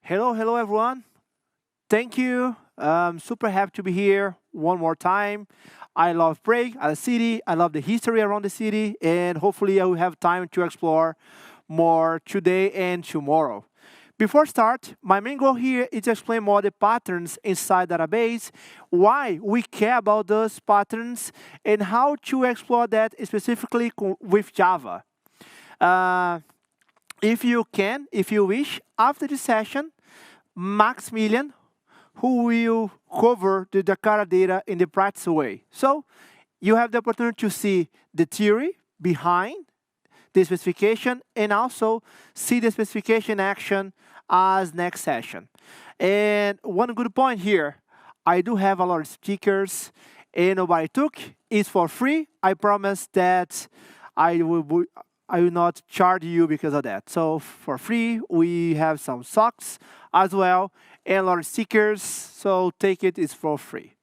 Hello everyone. Thank you. I'm super happy to be here one more time. I love Prague as a city. I love the history around the city, and hopefully I will have time to explore more today and tomorrow. Before start, my main goal here is to explain more the patterns inside database, why we care about those patterns, and how to explore that specifically with Java. Uh, if you can, if you wish, after this session, Maximilian, who will cover the Jakarta data in the practice way. So you have the opportunity to see the theory behind the specification and also see the specification action as next session. And one good point here, I do have a lot of stickers and nobody took. It's for free. I promise that I will not charge you because of that. So for free, we have some socks as well and a lot of stickers. So take it, it's for free.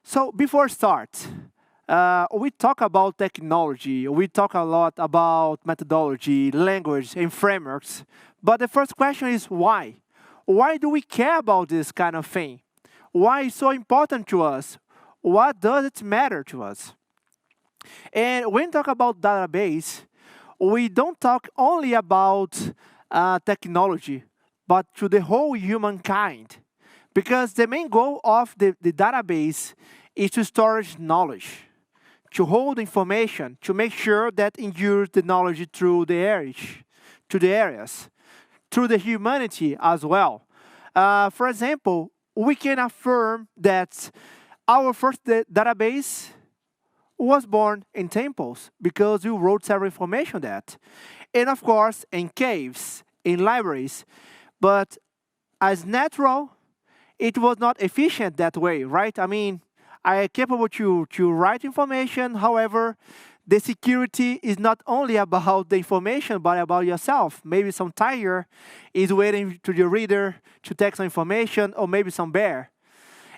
So before start, we talk about technology. We talk a lot about methodology, language, and frameworks. But the first question is why? Why do we care about this kind of thing? Why is it so important to us? What does it matter to us? And when we talk about database, we don't talk only about technology, but to the whole humankind. Because the main goal of the database is to store knowledge, to hold information, to make sure that endures the knowledge through the areas, through the humanity as well. For example, we can affirm that our first database was born in temples because you wrote several information that. And of course, in caves, in libraries. But as natural, it was not efficient that way, right? I mean, I am capable to write information. However, the security is not only about the information, but about yourself. Maybe some tiger is waiting to the reader to take some information, or maybe some bear.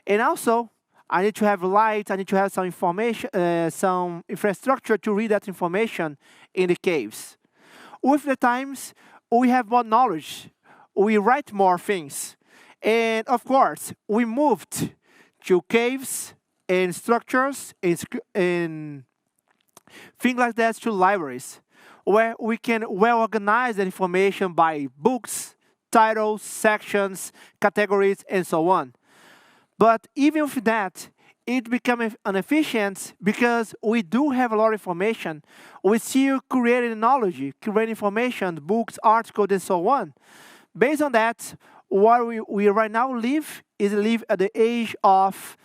And also, I need to have light, I need to have some information, some infrastructure to read that information in the caves. With the times, we have more knowledge, we write more things. And of course, we moved to caves and structures and things like that to libraries, where we can well organize the information by books, titles, sections, categories, and so on. But even with that, it becomes inefficient because we do have a lot of information. We still creating knowledge, creating information, books, articles, and so on. Based on that, what we right now live at the age of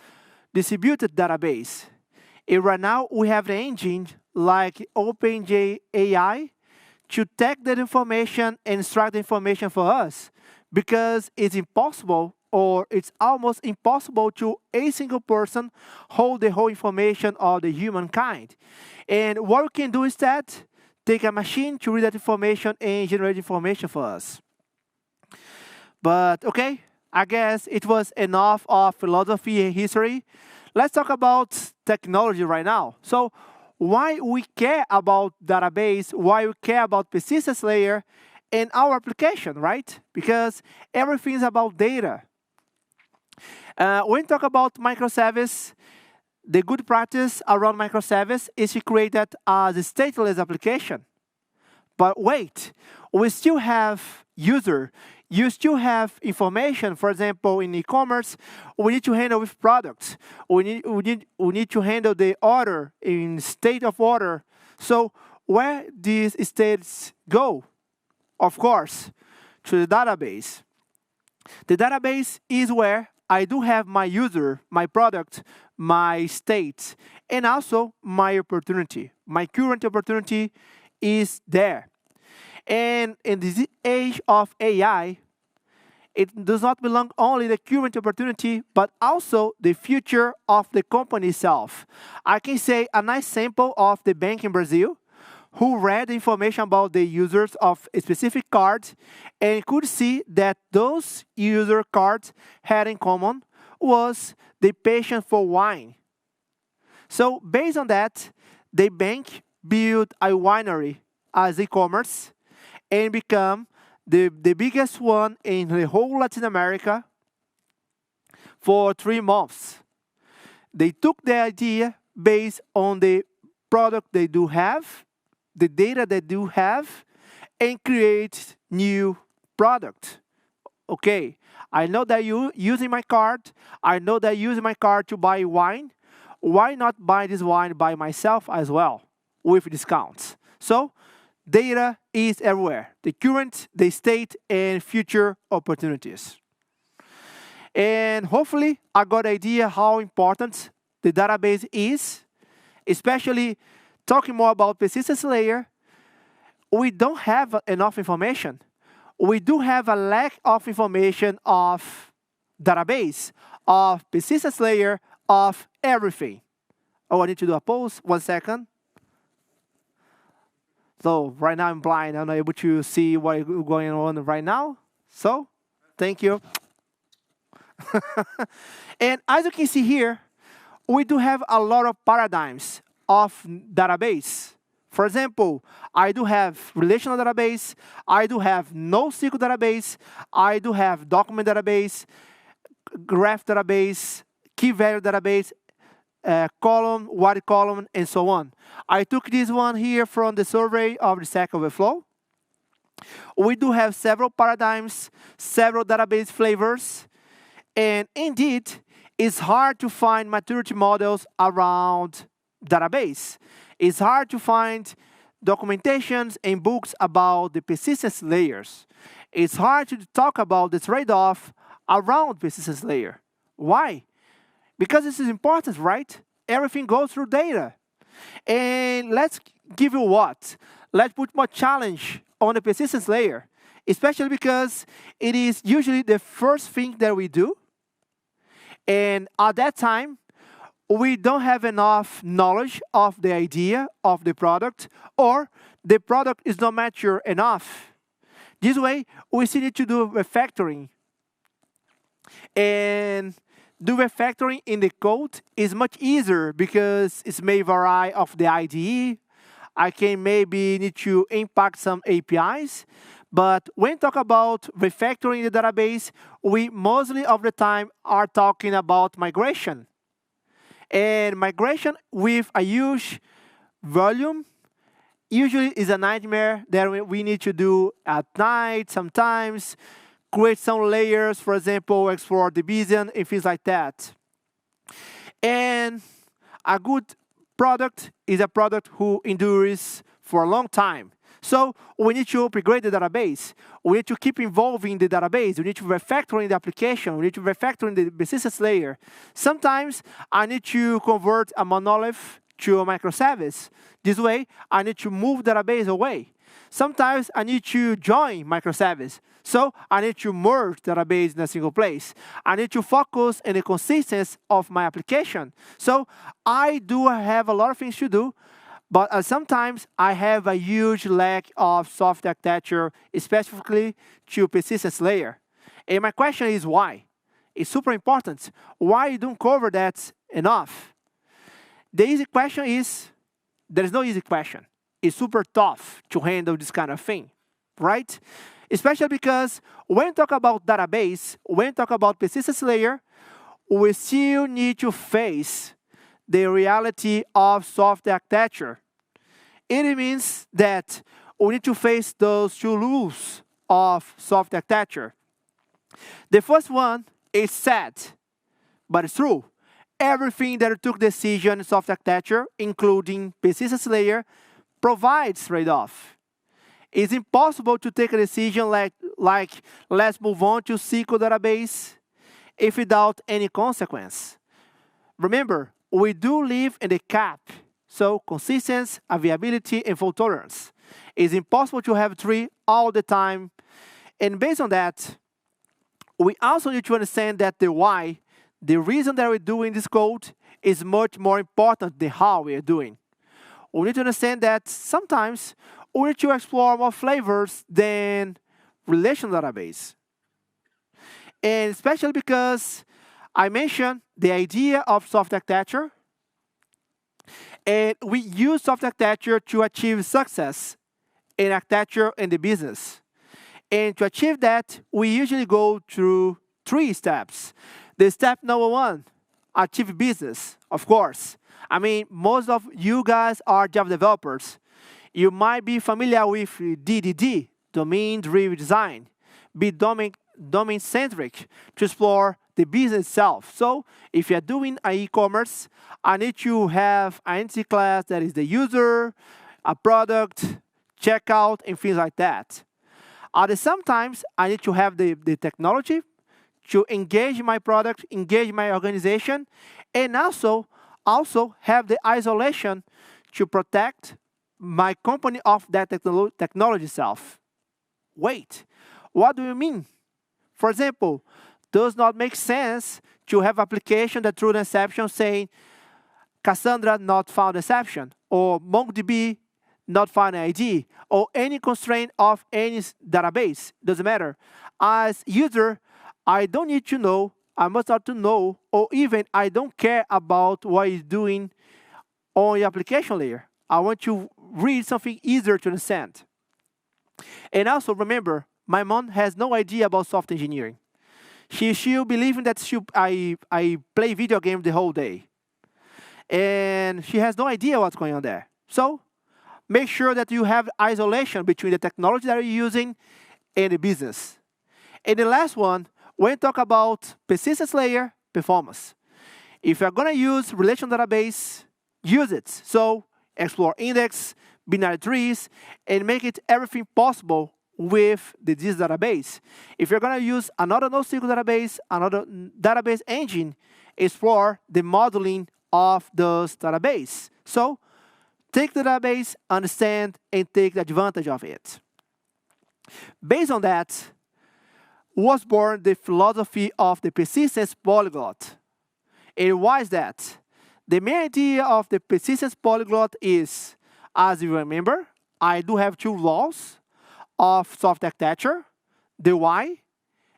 distributed database. And right now, we have the engine like OpenAI to take that information and extract the information for us because it's impossible or it's almost impossible to a single person hold the whole information of the humankind. And what we can do is that take a machine to read that information and generate information for us. But okay, I guess it was enough of philosophy and history. Let's talk about technology right now. So why we care about database, why we care about persistence layer in our application, right? Because everything is about data. When we talk about microservice, the good practice around microservice is to create that as a stateless application. But wait, we still have user. You still have information. For example, in e-commerce, we need to handle with products. We need to handle the order in state of order. So where these states go? Of course, to the database. The database is where I do have my user, my product, my state, and also my opportunity. My current opportunity is there. And in this age of AI, it does not belong only the current opportunity, but also the future of the company itself. I can say a nice sample of the bank in Brazil, who read information about the users of a specific card and could see that those user cards had in common was the passion for wine. So based on that, the bank built a winery as e-commerce and become the biggest one in the whole Latin America, for 3 months. They took the idea based on the product they do have, the data they do have, and create new product. Okay, I know that you using my card. I know that using my card to buy wine. Why not buy this wine by myself as well with discounts? So data is everywhere. The current, the state, and future opportunities. And hopefully I got an idea how important the database is, especially talking more about persistence layer. We don't have enough information. We do have a lack of information of database, of persistence layer, of everything. Oh, I need to do a pause. 1 second. So right now I'm blind. I'm not able to see what is going on right now. So thank you. And as you can see here, we do have a lot of paradigms of database. For example, I do have relational database, I do have NoSQL database, I do have document database, graph database, key value database, column, wide column, and so on. I took this one here from the survey of the Stack Overflow. We do have several paradigms, several database flavors, and indeed, it's hard to find maturity models around database. It's hard to find documentations and books about the persistence layers. It's hard to talk about the trade-off around persistence layer. Why? Because this is important, right? Everything goes through data. And let's give you what? Let's put more challenge on the persistence layer, especially because it is usually the first thing that we do. And at that time, we don't have enough knowledge of the idea of the product, or the product is not mature enough. This way, we still need to do refactoring. And do refactoring in the code is much easier because it may vary of the IDE. I can maybe need to impact some APIs. But when talk about refactoring the database, we mostly of the time are talking about migration. And migration with a huge volume usually is a nightmare that we need to do at night sometimes, create some layers, for example, explore the Bayesian and things like that. And a good product is a product who endures for a long time. So we need to upgrade the database. We need to keep involving the database. We need to refactor in the application. We need to refactor in the persistence layer. Sometimes I need to convert a monolith to a microservice. This way, I need to move the database away. Sometimes I need to join microservice. So I need to merge the database in a single place. I need to focus on the consistency of my application. So I do have a lot of things to do. But sometimes I have a huge lack of soft architecture, specifically to persistence layer. And my question is why? It's super important. Why you don't cover that enough? The easy question is, there is no easy question. It's super tough to handle this kind of thing, right? Especially because when talk about database, when talk about persistence layer, we still need to face the reality of software architecture. It means that we need to face those two rules of software architecture. The first one is sad, but it's true. Everything that took decision in software architecture, including persistence layer, provides trade-off. It's impossible to take a decision like let's move on to SQL database if without any consequence. Remember, we do live in the cap, so consistency, availability, and fault tolerance. It's impossible to have three all the time. And based on that, we also need to understand that the why, the reason that we're doing this code, is much more important than how we are doing. We need to understand that sometimes we need to explore more flavors than relational database. And especially because I mentioned the idea of software architecture, and we use software architecture to achieve success in architecture in the business. And to achieve that, we usually go through 3 steps. The step number 1, achieve business, of course. I mean, most of you guys are Java developers. You might be familiar with DDD, domain-driven design. Be domain-centric to explore the business itself. So if you're doing an e-commerce, I need to have an entity class that is the user, a product, checkout, and things like that. At the same time, I need to have the technology to engage my product, engage my organization, and also have the isolation to protect my company of that technology itself. Wait, what do you mean? For example, does not make sense to have application that through an exception saying Cassandra not found exception, or MongoDB not found an ID, or any constraint of any database. Doesn't matter. As user, I don't need to know, I must not to know, or even I don't care about what you're doing on your application layer. I want to read something easier to understand. And also remember, my mom has no idea about software engineering. She'll believe that I play video games the whole day. And she has no idea what's going on there. So make sure that you have isolation between the technology that you're using and the business. And the last one, when you talk about persistence layer, performance. If you're going to use relational database, use it. So explore index, binary trees, and make it everything possible with this database. If you're going to use another NoSQL database, another database engine, explore the modeling of those database. So take the database, understand, and take advantage of it. Based on that, was born the philosophy of the persistence polyglot. And why is that? The main idea of the persistence polyglot is, as you remember, I do have 2 laws of software architecture. The why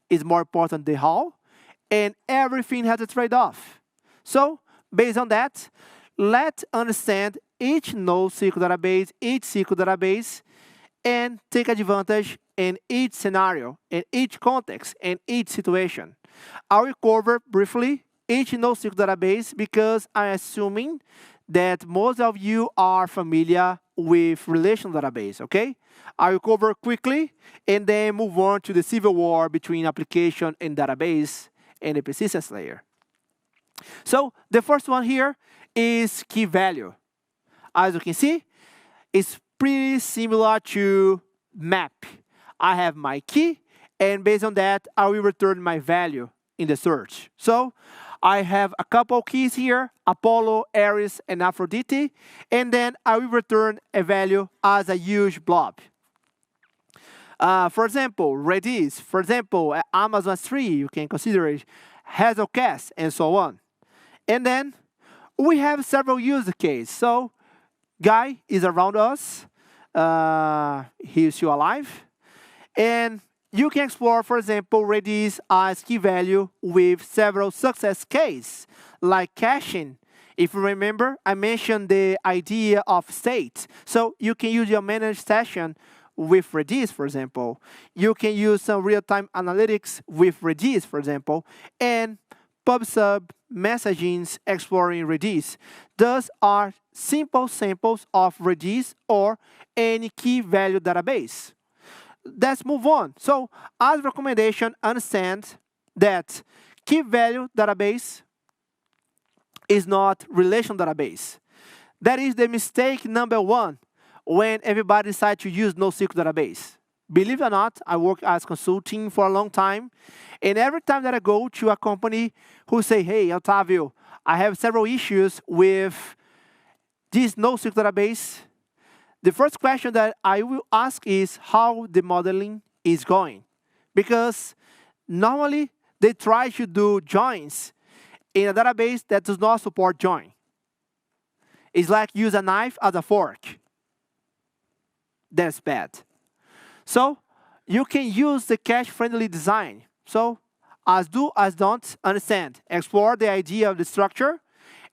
is more important than the how, and everything has a trade-off. So, based on that, let's understand each NoSQL database, each SQL database, and take advantage in each scenario, in each context, in each situation. I will cover briefly each NoSQL database because I'm assuming that most of you are familiar with relational database, okay? I will cover quickly and then move on to the civil war between application and database and the persistence layer. So the first one here is key value. As you can see, it's pretty similar to map. I have my key, and based on that, I will return my value in the search. So I have a couple keys here, Apollo, Aries, and Aphrodite, and then I will return a value as a huge blob. For example, Redis, for example, Amazon S3, you can consider it, Hazelcast, and so on. And then we have several use cases. So Guy is around us. He is still alive. And you can explore, for example, Redis as key value with several success cases, like caching. If you remember, I mentioned the idea of state. So you can use your managed session with Redis, for example. You can use some real-time analytics with Redis, for example, and pub/sub messaging exploring Redis. Those are simple samples of Redis or any key value database. Let's move on. So, as recommendation, understand that key value database is not relational database. That is the mistake number 1 when everybody decides to use NoSQL database. Believe it or not, I work as consulting for a long time, and every time that I go to a company who say, hey, Otavio, I have several issues with this NoSQL database, the first question that I will ask is how the modeling is going. Because normally they try to do joins in a database that does not support join. It's like use a knife as a fork. That's bad. So you can use the cache-friendly design. So as do, as don't, understand. Explore the idea of the structure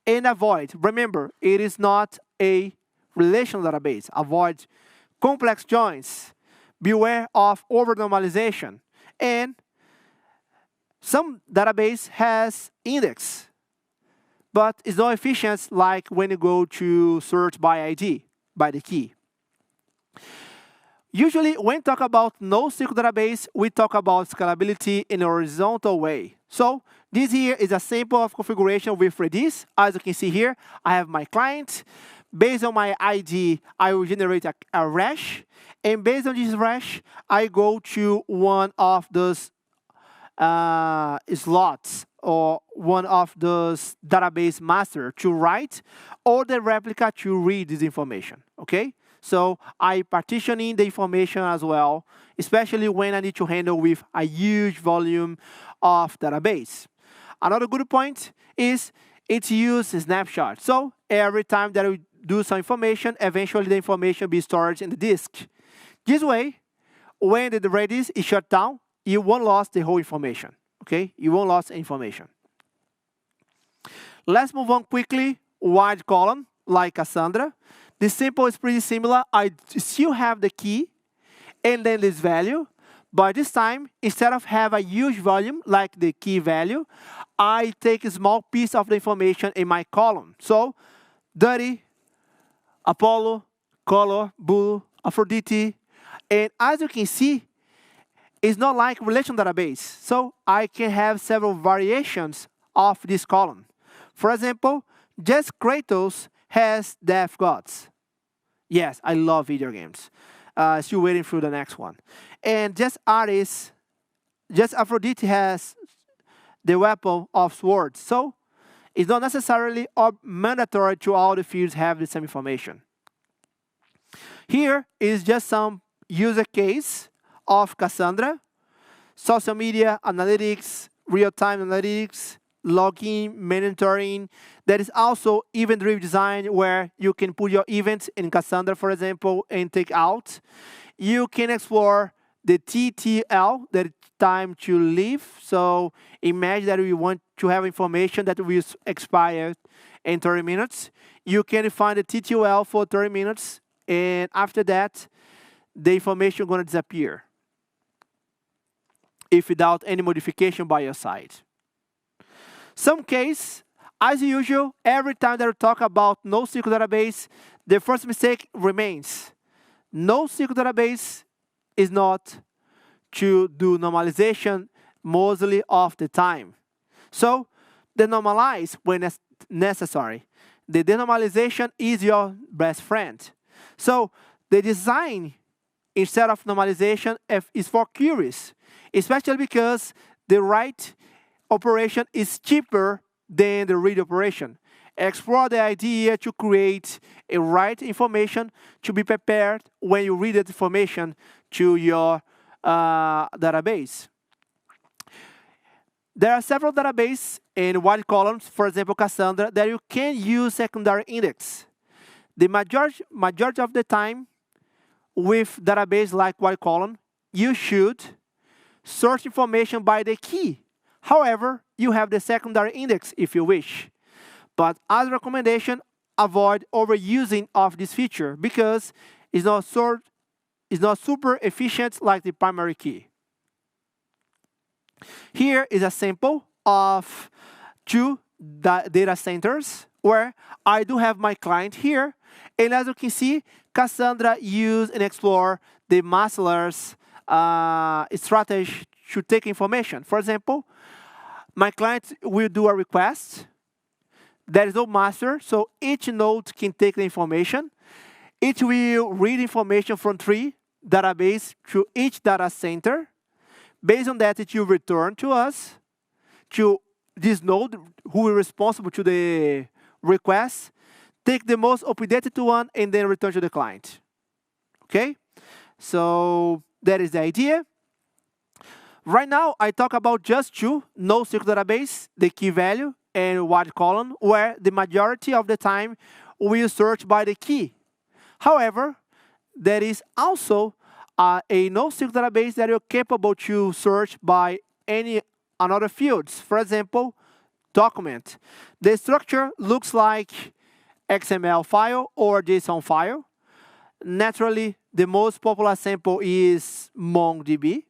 and avoid. Remember, it is not a relational database. Avoid complex joins. beware of over-normalization. And some database has index, but it's not efficient like when you go to search by ID, by the key. Usually, when we talk about NoSQL database, we talk about scalability in a horizontal way. So this here is a sample of configuration with Redis. As you can see here, I have my client. Based on my ID, I will generate a hash. And based on this hash, I go to one of those slots or one of those database master to write or the replica to read this information, okay? So I partitioning the information as well, especially when I need to handle with a huge volume of database. Another good point is it uses snapshot. So every time that we do some information, eventually the information be stored in the disk. This way, when the Redis is shut down, you won't lose the whole information, okay? You won't lose information. Let's move on quickly. Wide column, like Cassandra. The simple is pretty similar. I still have the key and then this value, but this time, instead of have a huge volume like the key value, I take a small piece of the information in my column. So, dirty, Apollo, color, blue, Aphrodite, and as you can see, it's not like relational database. So I can have several variations of this column. For example, just Kratos has death gods. Yes, I love video games. Still waiting for the next one. And just artists, just Aphrodite has the weapon of swords. So it's not necessarily or mandatory to all the fields have the same information. Here is just some user case of Cassandra, social media analytics, real-time analytics, logging, monitoring. There is also event-driven design where you can put your events in Cassandra, for example, and take out. You can explore the TTL, that is time to leave. So imagine that we want to have information that will expire in 30 minutes. You can find the TTL for 30 minutes, and after that, the information is going to disappear if without any modification by your side. Some case, as usual, every time that we talk about NoSQL database, the first mistake remains. NoSQL database is not to do normalization mostly of the time. So, denormalize when necessary. The denormalization is your best friend. So, the design instead of normalization is for queries, especially because the write operation is cheaper than the read operation. Explore the idea to create a write information to be prepared when you read that information to your database. There are several databases in wide columns, for example, Cassandra, that you can use secondary index. The majority of the time, with database like wide column, you should search information by the key. However, you have the secondary index if you wish. But as a recommendation, avoid overusing of this feature because it's not super efficient like the primary key. Here is a sample of two data centers where I do have my client here. And as you can see, Cassandra use and explore the master's strategy to take information. For example, my client will do a request. There is no master, so each node can take the information. It will read information from 3 databases to each data center. Based on that, it will return to us, to this node who is responsible to the request, take the most updated one, and then return to the client. Okay? So that is the idea. Right now, I talk about just 2 NoSQL database, the key value and wide column, where the majority of the time we search by the key. However, there is also a NoSQL database that you're capable to search by any another fields. For example, document. The structure looks like XML file or JSON file. Naturally, the most popular sample is MongoDB,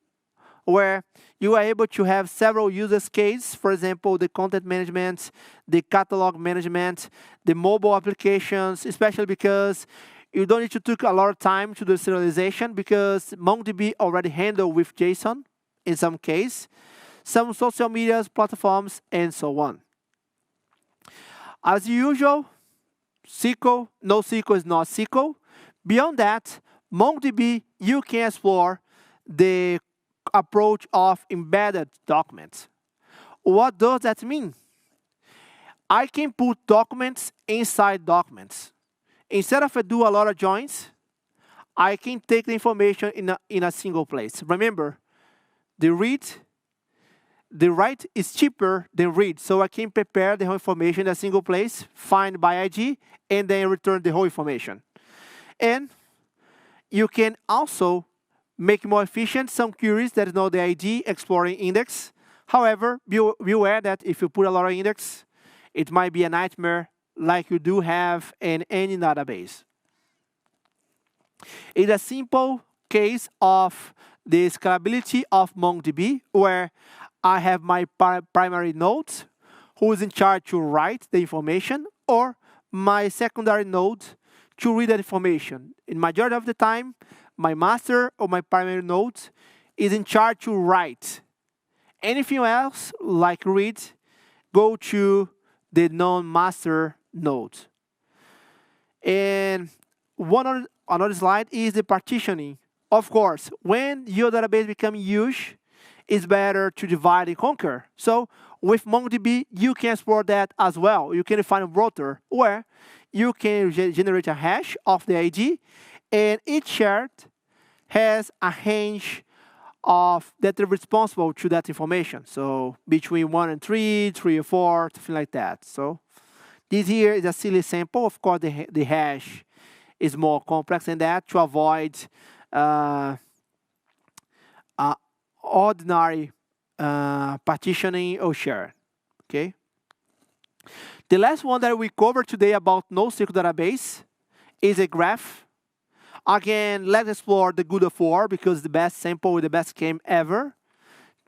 where you are able to have several use cases. For example, the content management, the catalog management, the mobile applications, especially because you don't need to take a lot of time to do serialization because MongoDB already handle with JSON in some case, some social media platforms, and so on. As usual, SQL, NoSQL is not SQL. Beyond that, MongoDB, you can explore the approach of embedded documents. What does that mean? I can put documents inside documents. Instead of do a lot of joins, I can take the information in a single place. Remember, the write is cheaper than read, so I can prepare the whole information in a single place, find by ID, and then return the whole information. And you can also make more efficient some queries that know the ID exploring index. However, be aware that if you put a lot of index, it might be a nightmare like you do have in any database. It's a simple case of the scalability of MongoDB, where I have my primary node who is in charge to write the information, or my secondary node to read the information. In majority of the time, my master or my primary node is in charge to write. Anything else, like read, go to the non-master node. And another slide is the partitioning. Of course, when your database becomes huge, it's better to divide and conquer. So with MongoDB, you can explore that as well. You can define a router where you can generate a hash of the ID, and each shard has a range of that is responsible to that information. So between 1 and 3, 3 and 4, something like that. So this here is a silly sample. Of course, the hash is more complex than that to avoid ordinary partitioning or share. Okay. The last one that we covered today about NoSQL database is a graph. Again, let's explore the good of war because the best sample with the best game ever,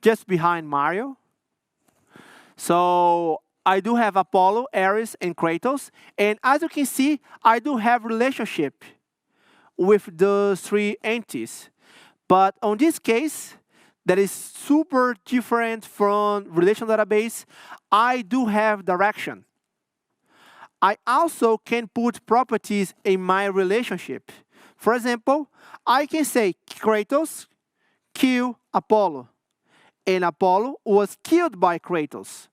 just behind Mario. So I do have Apollo, Ares, and Kratos, and as you can see, I do have relationship with those three entities. But on this case, that is super different from relational database, I do have direction. I also can put properties in my relationship. For example, I can say Kratos kill Apollo, and Apollo was killed by Kratos.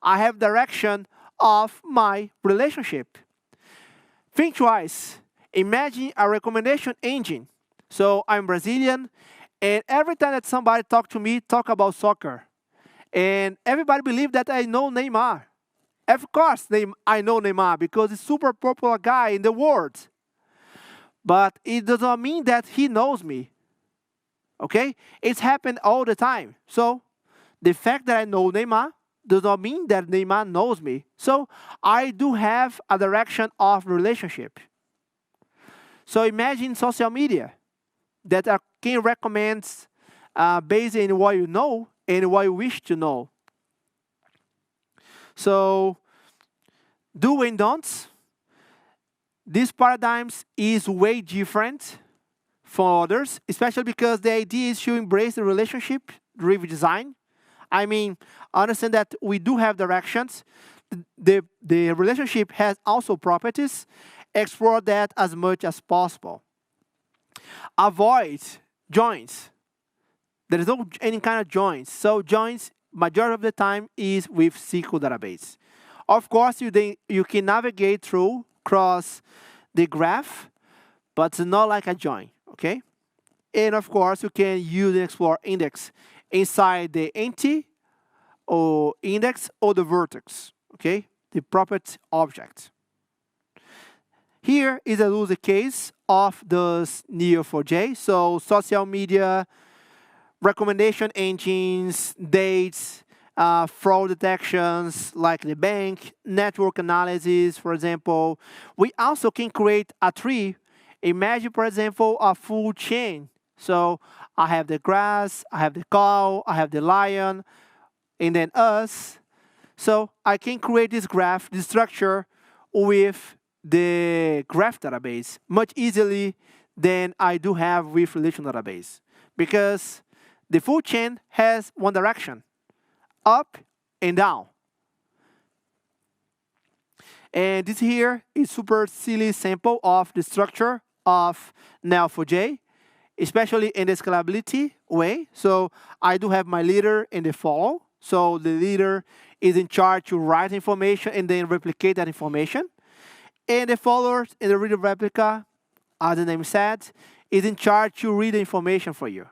I have direction of my relationship. Think twice. Imagine a recommendation engine. So I'm Brazilian, and every time that somebody talk to me, talk about soccer. And everybody believes that I know Neymar. Of course, I know Neymar because he's a super popular guy in the world. But it does not mean that he knows me. Okay? It's happened all the time. So the fact that I know Neymar does not mean that Neymar knows me. So I do have a direction of relationship. So imagine social media that can recommend based on what you know and what you wish to know. So do and don'ts. These paradigms is way different from others, especially because the idea is to embrace the relationship-driven design. I mean, understand that we do have directions. The relationship has also properties. Explore that as much as possible. Avoid joins. There is no any kind of joins. So joins, majority of the time, is with SQL database. Of course, you can navigate through, cross the graph, but it's not like a join, okay? And of course, you can use and explore index inside the entity or index or the vertex, okay? The property object. Here is a use case of the Neo4j. So social media, recommendation engines, dates, fraud detections like the bank, network analysis, for example. We also can create a tree Imagine, for example, a full chain. So I have the grass, I have the cow, I have the lion, and then us. So I can create this graph, this structure, with the graph database much easily than I do have with relational database. Because the full chain has one direction, up and down. And this here is super silly sample of the structure of Neo4j, especially in the scalability way. So I do have my leader and the follow. So the leader is in charge to write information and then replicate that information. And the follower in the reader replica, as the name said, is in charge to read the information for you.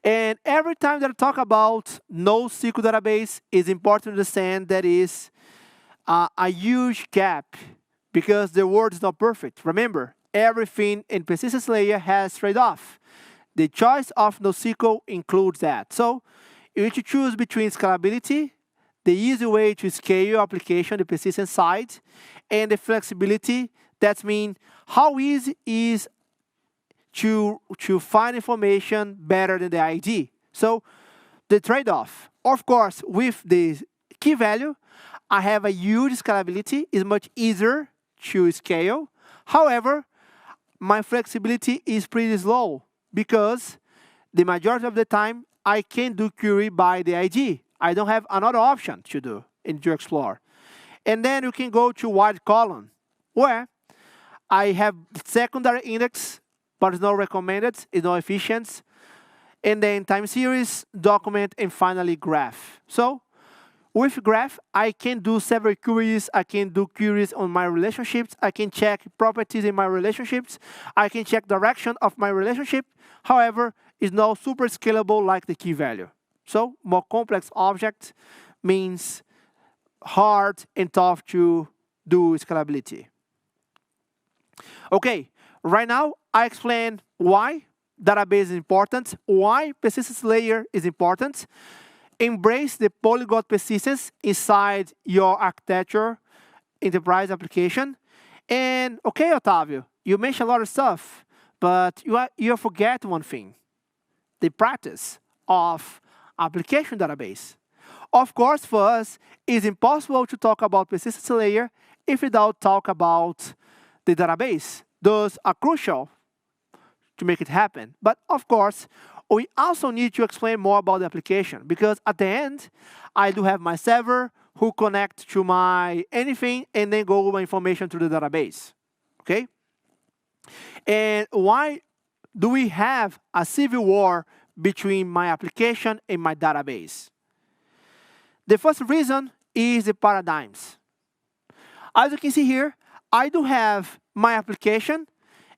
And every time that I talk about NoSQL database, it's important to understand that is a huge gap because the world is not perfect. Remember, everything in persistence layer has trade-off. The choice of NoSQL includes that. So you need to choose between scalability, the easy way to scale your application, the persistence side, and the flexibility. That means how easy is to find information better than the ID. So the trade-off, of course, with the key value, I have a huge scalability. It's much easier to scale. However, my flexibility is pretty slow because the majority of the time I can do query by the ID. I don't have another option to do in GeoExplore. And then you can go to wide column, where I have secondary index, but it's not recommended, it's not efficient. And then time series, document, and finally graph. So with graph, I can do several queries. I can do queries on my relationships. I can check properties in my relationships. I can check direction of my relationship. However, it's not super scalable like the key value. So more complex object means hard and tough to do scalability. Okay, right now I explain why database is important, why persistence layer is important. Embrace the polyglot persistence inside your architecture enterprise application. And okay, Otavio, you mentioned a lot of stuff, but you forget one thing, the practice of application database. Of course, for us, it's impossible to talk about persistence layer if we don't talk about the database. Those are crucial to make it happen. But of course, we also need to explain more about the application because at the end, I do have my server who connect to my anything and then go my information to the database, okay? And why do we have a civil war between my application and my database? The first reason is the paradigms. As you can see here, I do have my application,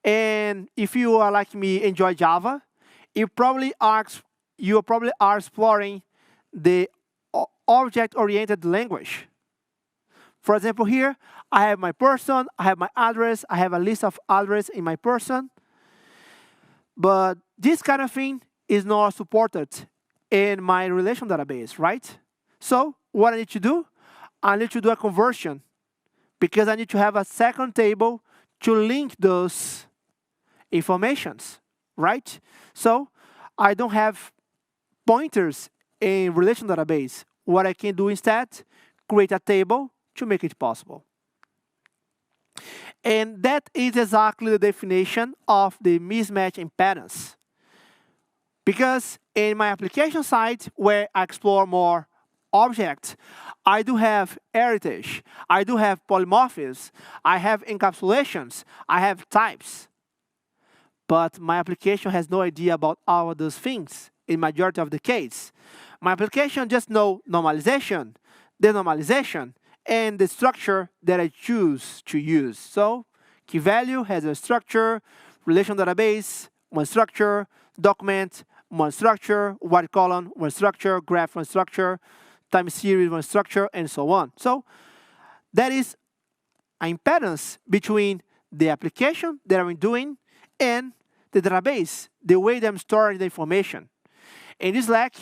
and if you are like me, enjoy Java, you probably are exploring the object-oriented language. For example, here, I have my person, I have my address, I have a list of address in my person. But this kind of thing is not supported in my relational database, right? So what I need to do? I need to do a conversion because I need to have a second table to link those informations, right? So I don't have pointers in relational database. What I can do instead, create a table to make it possible. And that is exactly the definition of the mismatch impedance. Because in my application side, where I explore more objects, I do have heritage, I do have polymorphisms, I have encapsulations, I have types. But my application has no idea about all of those things in majority of the case. My application just knows normalization, denormalization, and the structure that I choose to use. So key value has a structure, relational database, one structure, document, one structure, wide column, one structure, graph, one structure, time series, one structure, and so on. So that is an impedance between the application that I'm doing and the database, the way that I'm storing the information. And this lack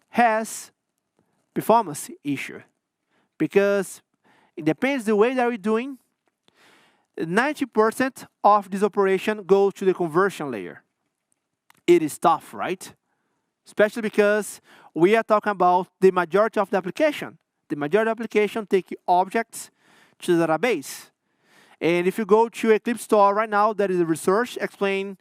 has performance issue because it depends the way that we're doing. 90% of this operation goes to the conversion layer. It is tough, right? Especially because we are talking about the majority of the application. The majority of the application take objects to the database. And if you go to Eclipse Store right now, there is a research explaining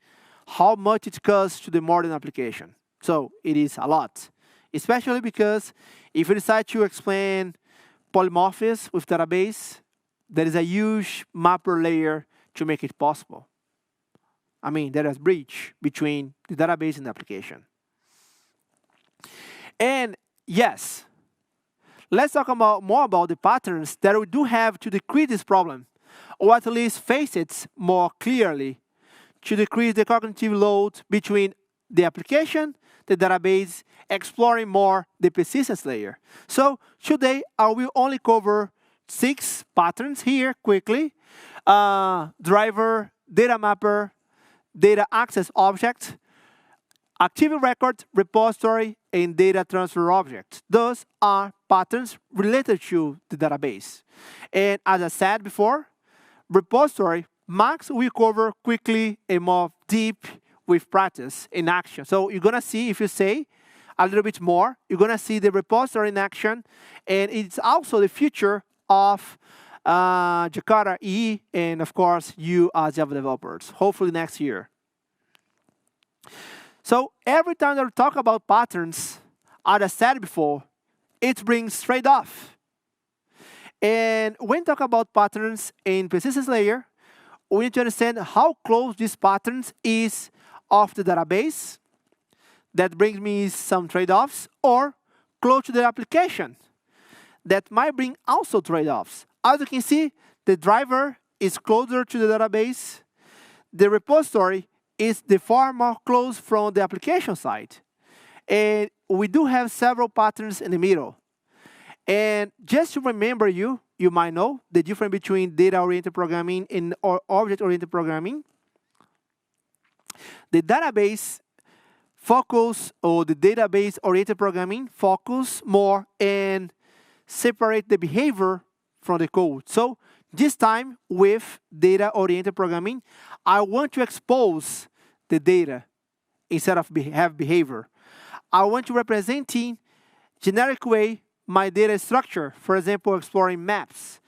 how much it costs to the modern application. So it is a lot, especially because if you decide to explain polymorphism with database, there is a huge mapper layer to make it possible. I mean, there is a bridge between the database and the application. And yes, let's talk more about the patterns that we do have to decrease this problem, or at least face it more clearly, to decrease the cognitive load between the application, the database, exploring more the persistence layer. So today I will only cover 6 patterns here quickly. Driver, data mapper, data access object, activity record, repository, and data transfer object. Those are patterns related to the database. And as I said before, repository, Max will cover quickly and more deep with practice in action. So you're going to see, if you say a little bit more, you're going to see the repository in action. And it's also the future of Jakarta EE and, of course, you as Java developers, hopefully next year. So every time that we talk about patterns, as I said before, it brings trade-off. And when we talk about patterns in persistence layer, we need to understand how close these patterns is of the database. That brings me some trade-offs, or close to the application. That might bring also trade-offs. As you can see, the driver is closer to the database. The repository is the far more close from the application side. And we do have several patterns in the middle. And just to remember you might know the difference between data-oriented programming and object-oriented programming. The database focus, or the database-oriented programming focus more and separate the behavior from the code. So this time with data-oriented programming, I want to expose the data instead of have behavior. I want to represent in generic way my data structure, for example, exploring maps.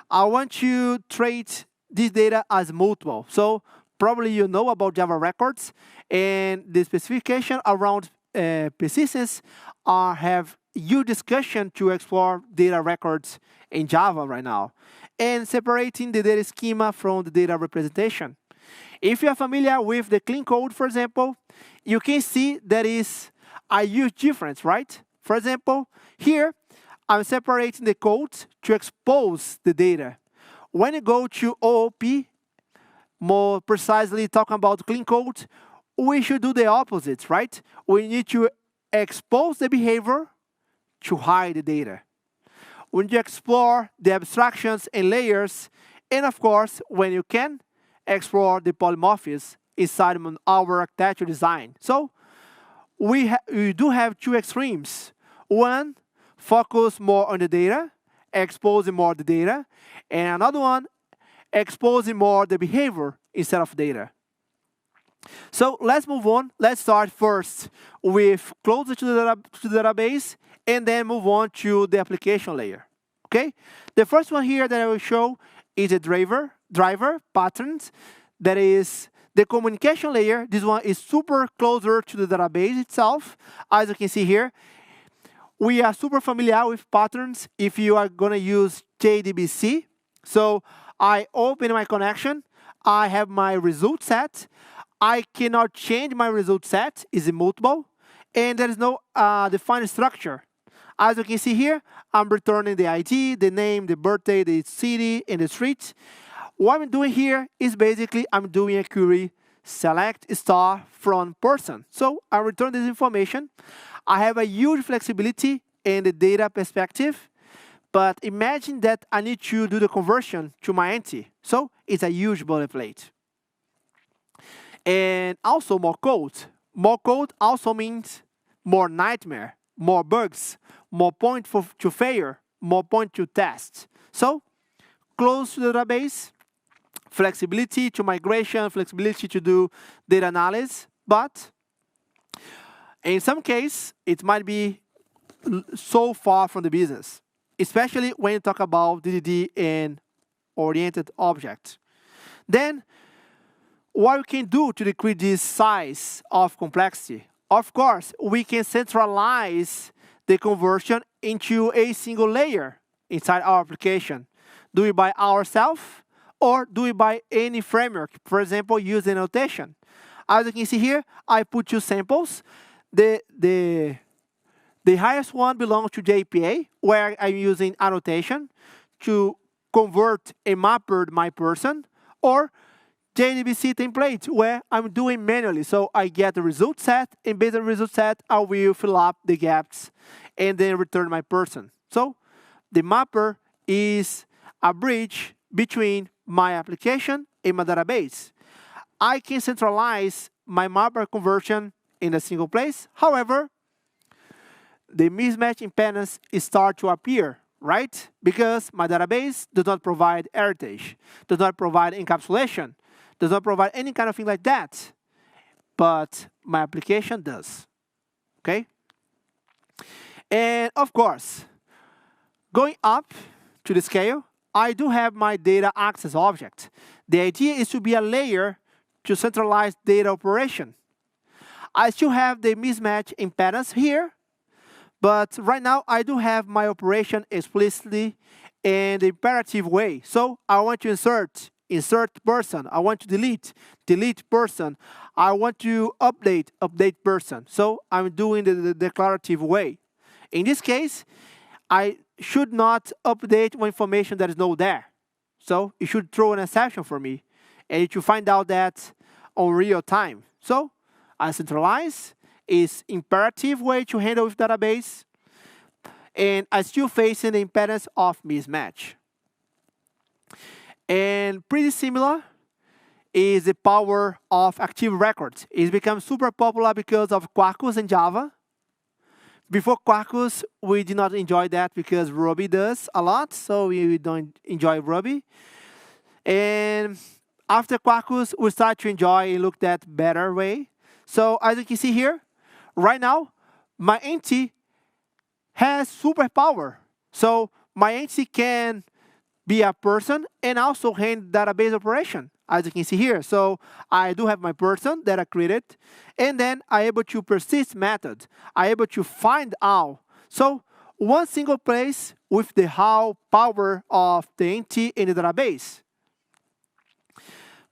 I want to treat this data as multiple. So probably you know about Java records, and the specification around persistence have huge discussion to explore data records in Java right now, and separating the data schema from the data representation. If you are familiar with the clean code, for example, you can see there is a huge difference, right? For example, here, I'm separating the codes to expose the data. When you go to OOP, more precisely talking about clean code, we should do the opposite, right? We need to expose the behavior to hide the data. We need to explore the abstractions and layers, and of course, when you can, explore the polymorphism inside our architecture design. So we do have 2 extremes. One, focus more on the data, exposing more the data, and another one, exposing more the behavior instead of data. So let's move on. Let's start first with closer to the database, and then move on to the application layer. Okay? The first one here that I will show is a driver patterns. That is the communication layer. This one is super closer to the database itself. As you can see here, we are super familiar with patterns if you are going to use JDBC. So I open my connection. I have my result set. I cannot change my result set. It's immutable. And there is no defined structure. As you can see here, I'm returning the ID, the name, the birthday, the city, and the street. What I'm doing here is basically I'm doing a query select star from person. So I return this information. I have a huge flexibility in the data perspective, but imagine that I need to do the conversion to my entity. So it's a huge boilerplate. And also more code. More code also means more nightmare, more bugs, more point to failure, more point to test. So close to the database, flexibility to migration, flexibility to do data analysis, but in some case, it might be so far from the business, especially when you talk about DDD and oriented objects. Then, what we can do to decrease this size of complexity? Of course, we can centralize the conversion into a single layer inside our application. Do it by ourselves or do it by any framework, for example, use the notation. As you can see here, I put 2 samples. The highest one belongs to JPA, where I'm using annotation to convert a mapper my person, or JDBC template, where I'm doing manually. So I get the result set, and based on the result set, I will fill up the gaps and then return my person. So the mapper is a bridge between my application and my database. I can centralize my mapper conversion in a single place. However, the mismatch impedance start to appear, right? Because my database does not provide heritage, does not provide encapsulation, does not provide any kind of thing like that. But my application does, okay? And of course, going up to the scale, I do have my data access object. The idea is to be a layer to centralize data operation. I still have the mismatch impedance here, but right now I do have my operation explicitly in the imperative way. So I want to insert person. I want to delete person. I want to update person. So I'm doing the declarative way. In this case, I should not update one information that is not there. So it should throw an exception for me. And it should find out that on real time. So I centralize is imperative way to handle with database. And I still facing the impedance of mismatch. And pretty similar is the power of active records. It's become super popular because of Quarkus and Java. Before Quarkus, we did not enjoy that because Ruby does a lot, so we don't enjoy Ruby. And after Quarkus, we start to enjoy and look at better way. So as you can see here, right now, my entity has superpower. So my entity can be a person and also handle database operation, as you can see here. So I do have my person that I created, and then I'm able to persist method. I'm able to find out. So one single place with the how power of the entity in the database.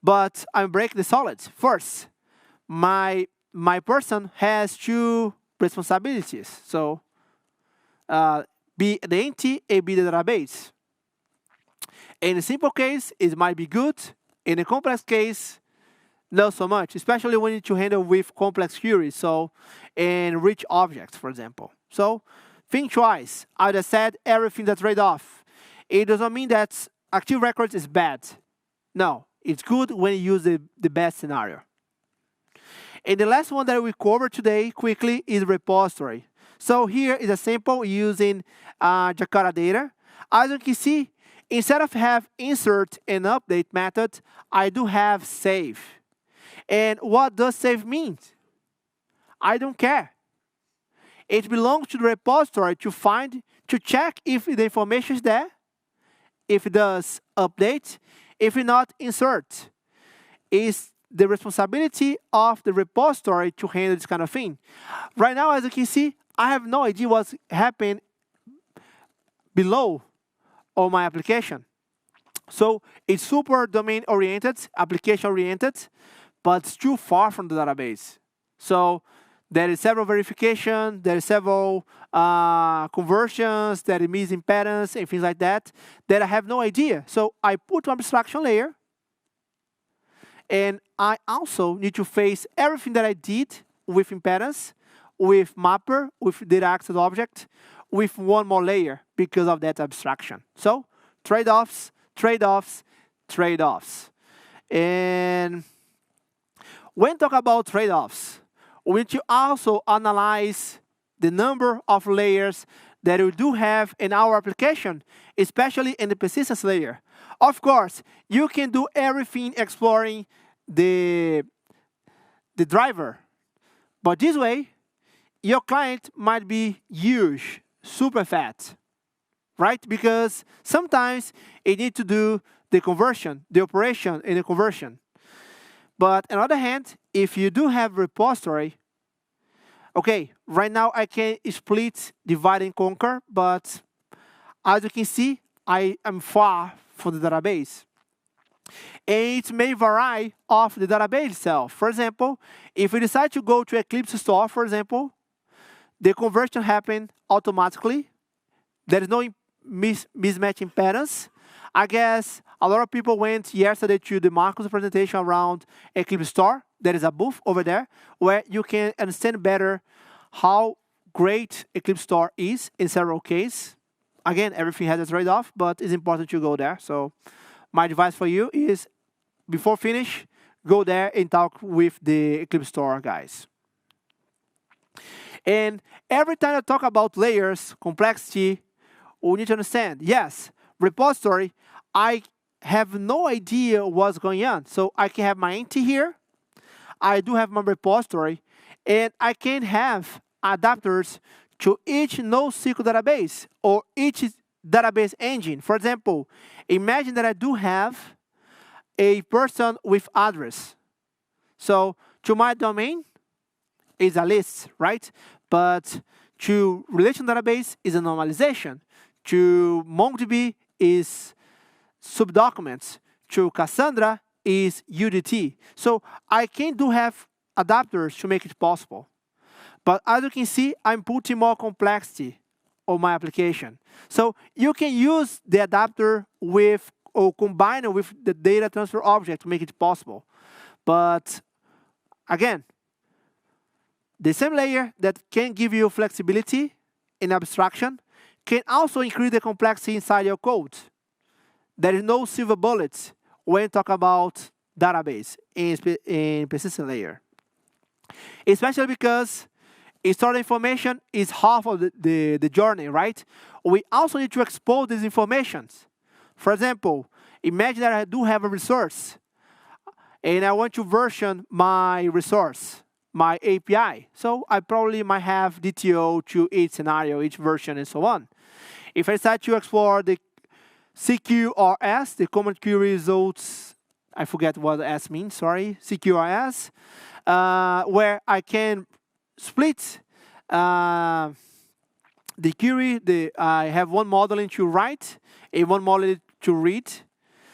But I'm breaking the solids. First, my person has 2 responsibilities. So be the entity and be the database. In a simple case, it might be good. In a complex case, not so much, especially when you need to handle with complex queries, so and rich objects, for example. So think twice. I just said everything that's trade-off. It doesn't mean that active records is bad. No, it's good when you use the best scenario. And the last one that we cover today quickly is repository. So here is a sample using Jakarta data. As you can see, instead of have insert and update method, I do have save. And what does save mean? I don't care. It belongs to the repository to check if the information is there, if it does update, if it not insert. It's the responsibility of the repository to handle this kind of thing. Right now, as you can see, I have no idea what's happening below on my application. So it's super domain-oriented, application-oriented, but it's too far from the database. So there is several verification, there is several conversions, there is misimpedance and things like that I have no idea. So I put one abstraction layer, and I also need to face everything that I did with impedance, with mapper, with data access object, with one more layer because of that abstraction. So trade-offs, trade-offs, trade-offs. And when talk about trade-offs, we need to also analyze the number of layers that we do have in our application, especially in the persistence layer. Of course, you can do everything exploring the driver, but this way, your client might be huge, super fat, right? Because sometimes it needs to do the conversion, the operation in the conversion. But on the other hand, if you do have repository, okay, right now I can split, divide, and conquer, but as you can see, I am far from the database. And it may vary of the database itself. For example, if we decide to go to Eclipse Store, for example, the conversion happens automatically. There is no mismatch impedance. I guess a lot of people went yesterday to the Marcos presentation around Eclipse Store. There is a booth over there where you can understand better how great Eclipse Store is in several cases. Again, everything has a trade-off, but it's important to go there. So my advice for you is, before finish, go there and talk with the Eclipse Store guys. And every time I talk about layers, complexity, we need to understand, yes, repository, I have no idea what's going on. So I can have my entity here. I do have my repository, and I can have adapters to each NoSQL database or each database engine. For example, imagine that I do have a person with address. So to my domain is a list, right? But to relational database is a normalization. To MongoDB is subdocuments. To Cassandra is UDT. So I can do have adapters to make it possible. But as you can see, I'm putting more complexity on my application. So you can use the adapter with or combine it with the data transfer object to make it possible. But again, the same layer that can give you flexibility in abstraction can also increase the complexity inside your code. There is no silver bullets when you talk about database in persistent layer. Especially because stored information is half of the journey, right? We also need to expose these informations. For example, imagine that I do have a resource and I want to version my resource, my API. So I probably might have DTO to each scenario, each version, and so on. If I decide to explore the CQRS, the common query results, I forget what S means, sorry, CQRS, where I can split the query. I have one modeling to write and one modeling to read.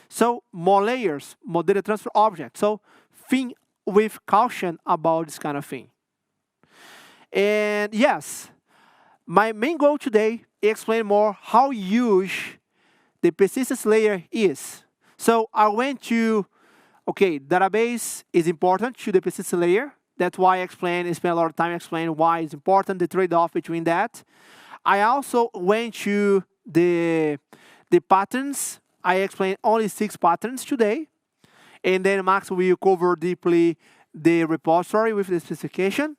So more layers, more data transfer objects. So think with caution about this kind of thing. And yes, my main goal today is explain more how huge the persistence layer is. So I went to, okay, database is important to the persistence layer. That's why I spent a lot of time explaining why it's important, the trade-off between that. I also went to the patterns. I explained only 6 patterns today. And then Max will cover deeply the repository with the specification.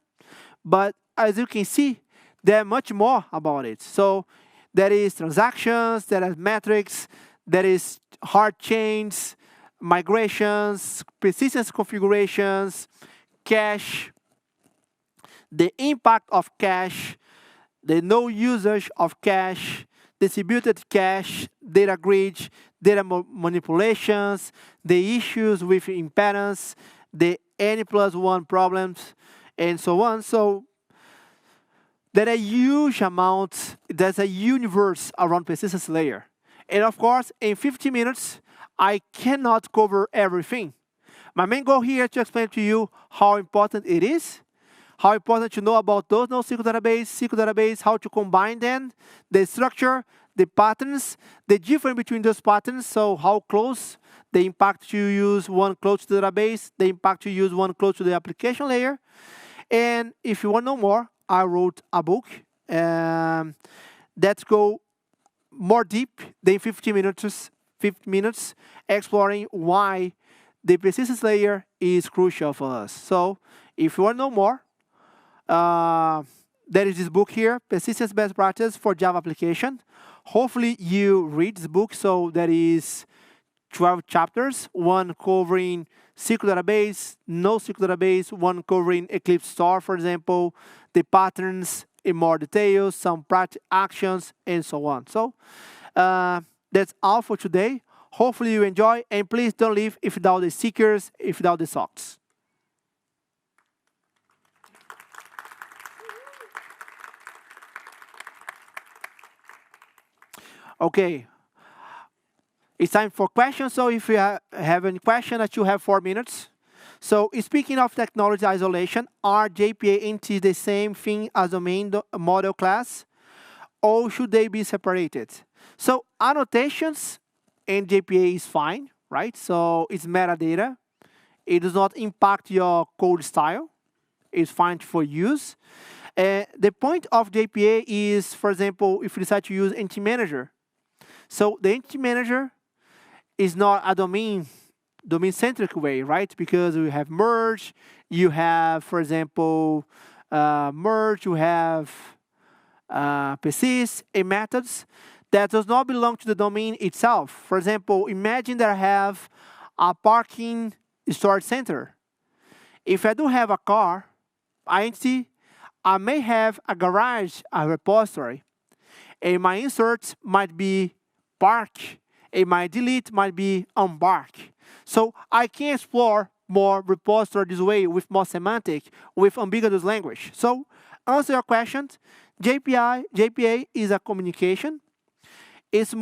But as you can see, there are much more about it. So there is transactions, there are metrics, there is hard chains, migrations, persistence configurations, cache, the impact of cache, the no usage of cache, distributed cache, data grid, data manipulations, the issues with impedance, the N+1 problems, and so on. So there are huge amounts, there's a universe around persistence layer. And of course, in 50 minutes, I cannot cover everything. My main goal here is to explain to you how important it is, how important to know about those NoSQL database, SQL database, how to combine them, the structure, the patterns, the difference between those patterns, so how close, the impact to use one close to the database, the impact to use one close to the application layer. And if you want to know more, I wrote a book that go more deep than 50 minutes, exploring why the persistence layer is crucial for us. So if you want to know more, there is this book here, Persistence Best Practice for Java Application. Hopefully you read this book. So there is 12 chapters, one covering SQL database, NoSQL database, one covering Eclipse Store, for example, the patterns in more details, some practice actions, and so on. So that's all for today. Hopefully you enjoy, and please don't leave without the stickers, without the socks. Okay, it's time for questions. So if you have any question, that you have 4 minutes. So speaking of technology isolation, are JPA entities the same thing as the main model class, or should they be separated? So annotations in JPA is fine, right? So it's metadata. It does not impact your code style. It's fine for use. The point of JPA is, for example, if you decide to use Entity Manager. So the Entity Manager is not a domain-centric way, right? Because you have merge, you have, for example, merge, you have persist, and methods that does not belong to the domain itself. For example, imagine that I have a parking storage center. If I don't have a car entity, I may have a garage, a repository, and my inserts might be park, and my delete might be embark. So I can explore more repository this way with more semantic, with ambiguous language. So answer your question, JPA is a communication. It's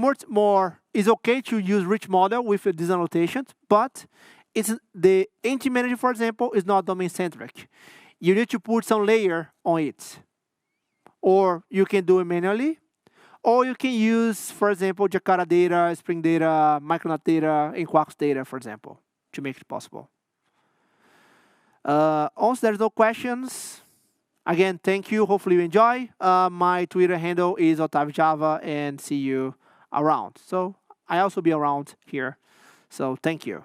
it's okay to use rich model with these annotations, but it's the Entity Manager, for example, is not domain-centric. You need to put some layer on it. Or you can do it manually, or you can use, for example, Jakarta data, Spring data, Micronaut data, and Quarkus data, for example, to make it possible. Also, there's no questions. Again, thank you. Hopefully you enjoy. My Twitter handle is Otavio Java, and see you around. So I also be around here. So thank you.